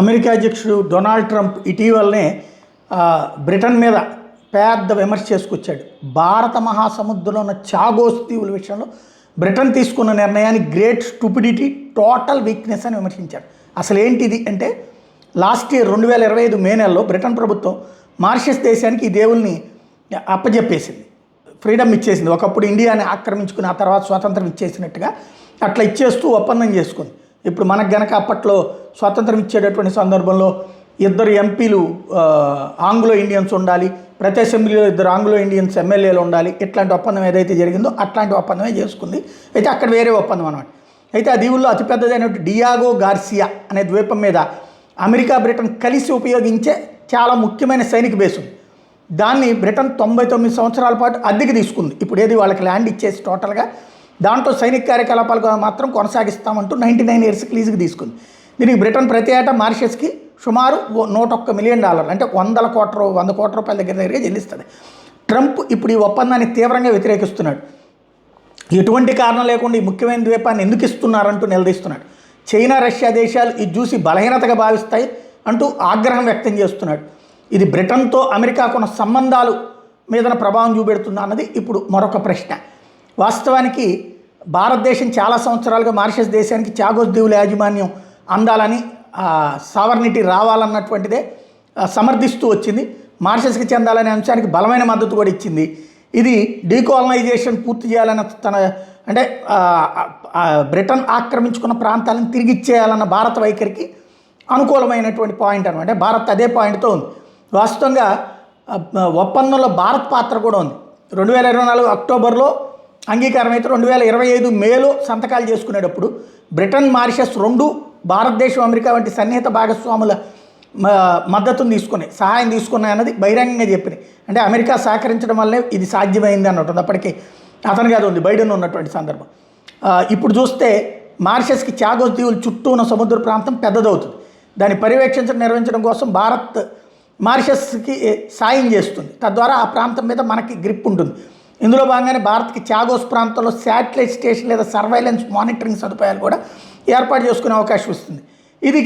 America అధ్యక్షుడు Donald Trump ఇటీవలనే Britain మీద పెద్ద విమర్శ చేసుకొచ్చాడు. భారత మహాసముద్రంలో ఉన్న చాగోస్ దీవుల విషయంలో బ్రిటన్ తీసుకున్న నిర్ణయాన్ని గ్రేట్ స్టూపిడిటీ, టోటల్ వీక్నెస్ అని విమర్శించాడు. అసలు ఏంటిది అంటే, లాస్ట్ ఇయర్ 2025 మే నెలలో బ్రిటన్ ప్రభుత్వం మారిషస్ దేశానికి ఈ దేవుల్ని అప్పజెప్పేసింది, ఫ్రీడమ్ ఇచ్చేసింది. ఒకప్పుడు ఇండియాని ఆక్రమించుకుని ఆ తర్వాత స్వాతంత్రం ఇచ్చేసినట్టుగా అట్లా ఇచ్చేస్తూ ఒప్పందం చేసుకుంది. ఇప్పుడు మనకు గనక అప్పట్లో స్వాతంత్రం ఇచ్చేటటువంటి సందర్భంలో 2 ఎంపీలు ఆంగ్లో ఇండియన్స్ ఉండాలి, ప్రతి అసెంబ్లీలో 2 ఆంగ్లో ఇండియన్స్ ఎమ్మెల్యేలు ఉండాలి. ఇట్లాంటి ఒప్పందం ఏదైతే జరిగిందో అట్లాంటి ఒప్పందమే చేసుకుంది. అయితే అక్కడ వేరే ఒప్పందం అనమాట. అయితే ఆ దీవుల్లో అతిపెద్దదైన డియాగో గార్సియా అనే ద్వీపం మీద అమెరికా బ్రిటన్ కలిసి ఉపయోగించే చాలా ముఖ్యమైన సైనిక బేస్ ఉంది. దాన్ని బ్రిటన్ 99 సంవత్సరాల పాటు అద్దెకి తీసుకుంది. ఇప్పుడు ఏది వాళ్ళకి ల్యాండ్ ఇచ్చేసి టోటల్గా దాంట్లో సైనిక కార్యకలాపాలు మాత్రం కొనసాగిస్తామంటూ 99 ఇయర్స్ లీజుకి తీసుకుంది. దీనికి బ్రిటన్ ప్రతి ఏటా మారిషస్కి సుమారు $101 మిలియన్, అంటే 100 కోట్ల రూపాయల దగ్గరగా చెల్లిస్తుంది. ట్రంప్ ఇప్పుడు ఈ ఒప్పందాన్ని తీవ్రంగా వ్యతిరేకిస్తున్నాడు. ఎటువంటి కారణం లేకుండా ఈ ముఖ్యమైన ద్వీపాన్ని ఎందుకు ఇస్తున్నారంటూ నిలదీస్తున్నాడు. చైనా, రష్యా దేశాలు ఇది చూసి బలహీనతగా భావిస్తాయి అంటూ ఆగ్రహం వ్యక్తం చేస్తున్నాడు. ఇది బ్రిటన్తో అమెరికాకున్న సంబంధాలు మీద ప్రభావం చూపెడుతుందా అన్నది ఇప్పుడు మరొక ప్రశ్న. వాస్తవానికి భారతదేశం చాలా సంవత్సరాలుగా మారిషస్ దేశానికి చాగోస్ దీవుల యాజమాన్యం అందాలని, సావర్నిటీ రావాలన్నటువంటిదే సమర్థిస్తూ వచ్చింది. మారిషస్కి చెందాలనే అంశానికి బలమైన మద్దతు కూడా ఇచ్చింది. ఇది డీకోలనైజేషన్ పూర్తి చేయాలన్న అంటే బ్రిటన్ ఆక్రమించుకున్న ప్రాంతాలను తిరిగి ఇచ్చేయాలన్న భారత వైఖరికి అనుకూలమైనటువంటి పాయింట్ అనమాట. భారత్ అదే పాయింట్తో ఉంది. వాస్తవంగా ఒప్పందంలో భారత్ పాత్ర కూడా ఉంది. 2024 అక్టోబర్లో అంగీకారం అయితే 2025 మేలో సంతకాలు చేసుకునేటప్పుడు బ్రిటన్, మారిషస్ 2 భారతదేశం, అమెరికా వంటి సన్నిహిత భాగస్వాముల మద్దతును తీసుకున్నాయి, సహాయం తీసుకున్నాయి అన్నది బహిరంగంగా చెప్పినాయి. అంటే అమెరికా సహకరించడం వల్లే ఇది సాధ్యమైంది అన్నట్టు. అప్పటికి అతనికి అది ఉంది, బైడెన్ ఉన్నటువంటి సందర్భం. ఇప్పుడు చూస్తే మారిషస్కి చాగోస్ దీవులు చుట్టూ ఉన్న సముద్ర ప్రాంతం పెద్దదవుతుంది. దాన్ని పర్యవేక్షించడం, నిర్వహించడం కోసం భారత్ మారిషస్కి సాయం చేస్తుంది. తద్వారా ఆ ప్రాంతం మీద మనకి గ్రిప్ ఉంటుంది. ఇందులో భాగంగానే భారత్కి చాగోస్ ప్రాంతంలో శాటిలైట్ స్టేషన్ లేదా సర్వైలెన్స్ మానిటరింగ్ సదుపాయాలు కూడా ఏర్పాటు చేసుకునే అవకాశం ఇస్తుంది. ఇది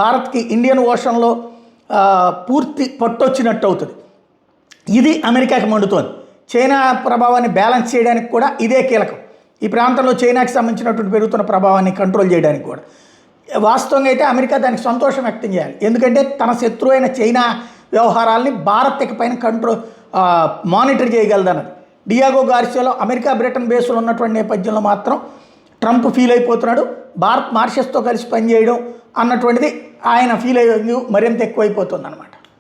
భారత్కి ఇండియన్ ఓషన్లో పూర్తి పట్టొచ్చినట్టు అవుతుంది. ఇది అమెరికాకి మండుతోంది. చైనా ప్రభావాన్ని బ్యాలెన్స్ చేయడానికి కూడా ఇదే కీలకం. ఈ ప్రాంతంలో చైనాకి సంబంధించినటువంటి పెరుగుతున్న ప్రభావాన్ని కంట్రోల్ చేయడానికి కూడా. వాస్తవంగా అయితే అమెరికా దానికి సంతోషం వ్యక్తం చేయాలి. ఎందుకంటే తన శత్రువు అయిన చైనా వ్యవహారాల్ని భారత్ ఇకపైన మానిటర్ చేయగలదన్నది. డియాగో గార్సియాలో అమెరికా, బ్రిటన్ బేసులు ఉన్నటువంటి నేపథ్యంలో మాత్రం ట్రంప్ ఫీల్ అయిపోతున్నాడు. భారత్ మారిషస్తో కలిసి పనిచేయడం అన్నటువంటిది ఆయన ఫీల్ అయ్యి మరింత ఎక్కువైపోతుంది అన్నమాట.